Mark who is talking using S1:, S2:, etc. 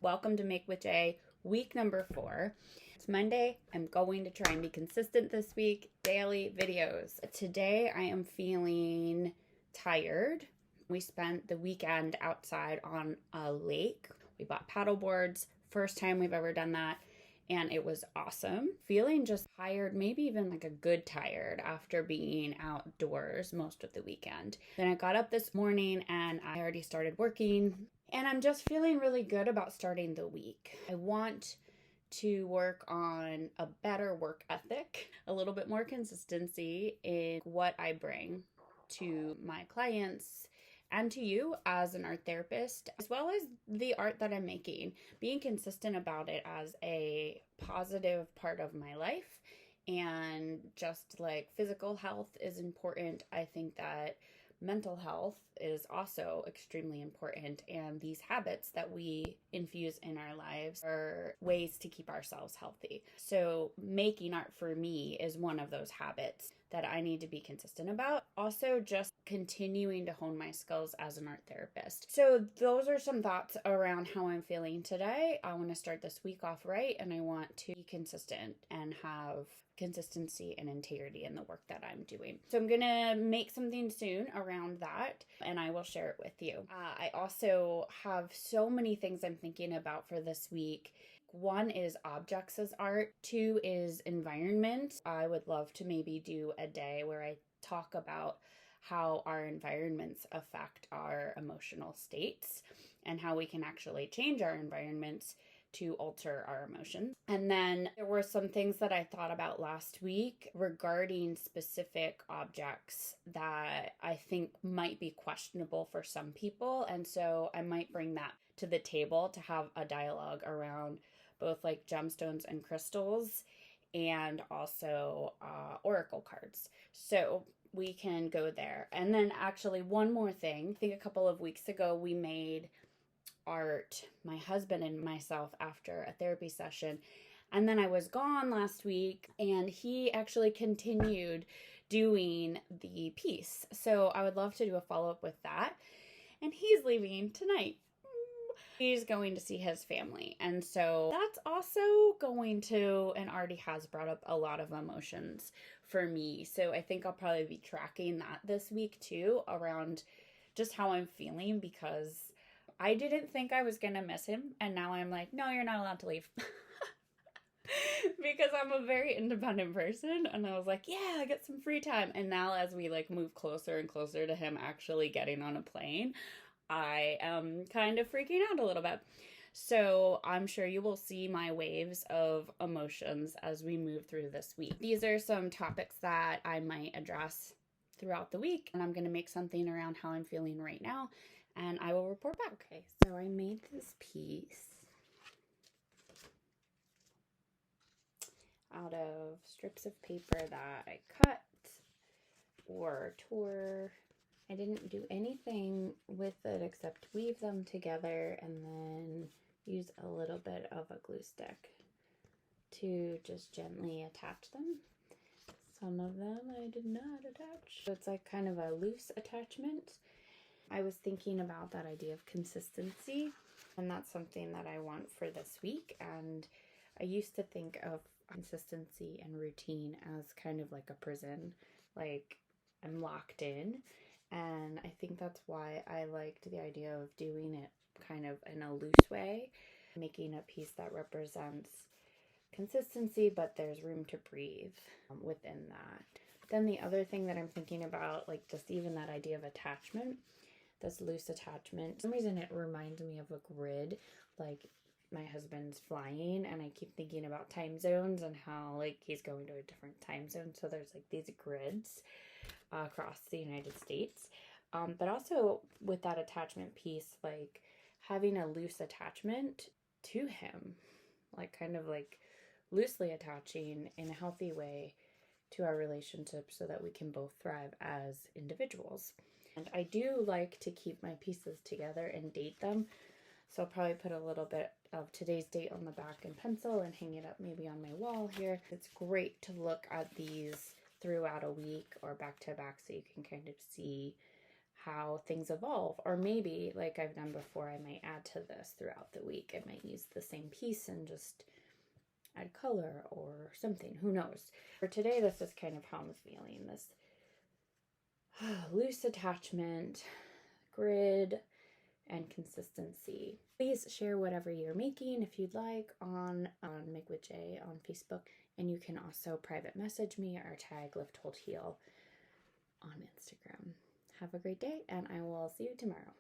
S1: Welcome to Make with Jae, week number 4. It's Monday. I'm going to try and be consistent this week. Daily videos. Today I am feeling tired. We spent the weekend outside on a lake. We bought paddle boards. First time we've ever done that. And it was awesome. Feeling just tired, maybe even like a good tired after being outdoors most of the weekend. Then I got up this morning and I already started working. And I'm just feeling really good about starting the week. I want to work on a better work ethic, a little bit more consistency in what I bring to my clients and to you as an art therapist, as well as the art that I'm making, being consistent about it as a positive part of my life. And just like physical health is important, I think that mental health is also extremely important, and these habits that we infuse in our lives are ways to keep ourselves healthy. So making art for me is one of those habits that I need to be consistent about. Also, just continuing to hone my skills as an art therapist. So those are some thoughts around how I'm feeling today. I want to start this week off right, and I want to be consistent and have consistency and integrity in the work that I'm doing. So I'm gonna make something soon around that, and I will share it with you. I also have so many things I'm thinking about for this week. One is objects as art. 2 is environment. I would love to maybe do a day where I talk about how our environments affect our emotional states and how we can actually change our environments to alter our emotions. And then there were some things that I thought about last week regarding specific objects that I think might be questionable for some people. And so I might bring that to the table to have a dialogue around both like gemstones and crystals and also oracle cards. So we can go there. And then actually one more thing. I think a couple of weeks ago we made art, my husband and myself, after a therapy session. And then I was gone last week and he actually continued doing the piece. So I would love to do a follow-up with that. And he's leaving tonight. He's going to see his family. And so that's also going to, and already has brought up a lot of emotions for me. So I think I'll probably be tracking that this week too, around just how I'm feeling, because I didn't think I was going to miss him. And now I'm like, no, you're not allowed to leave. Because I'm a very independent person. And I was like, yeah, I get some free time. And now as we like move closer and closer to him actually getting on a plane, I am kind of freaking out a little bit. So I'm sure you will see my waves of emotions as we move through this week. These are some topics that I might address throughout the week. And I'm going to make something around how I'm feeling right now. And I will report back. Okay, so I made this piece out of strips of paper that I cut or tore. I didn't do anything with it except weave them together and then use a little bit of a glue stick to just gently attach them. Some of them I did not attach. So it's like kind of a loose attachment. I was thinking about that idea of consistency, and that's something that I want for this week. And I used to think of consistency and routine as kind of like a prison, like I'm locked in. And I think that's why I liked the idea of doing it kind of in a loose way, making a piece that represents consistency, but there's room to breathe within that. Then the other thing that I'm thinking about, like just even that idea of attachment, this loose attachment, for some reason it reminds me of a grid. Like my husband's flying and I keep thinking about time zones and how like he's going to a different time zone. So there's like these grids across the United States. But also with that attachment piece, like having a loose attachment to him, like kind of like loosely attaching in a healthy way to our relationship so that we can both thrive as individuals. And I do like to keep my pieces together and date them. So I'll probably put a little bit of today's date on the back in pencil and hang it up maybe on my wall here. It's great to look at these throughout a week or back to back so you can kind of see how things evolve. Or maybe, like I've done before, I might add to this throughout the week. I might use the same piece and just add color or something. Who knows? For today, this is kind of how I'm feeling. This loose attachment, grid, and consistency. Please share whatever you're making if you'd like on Make with Jae on Facebook. And you can also private message me or tag Lift Hold Heal on Instagram. Have a great day, and I will see you tomorrow.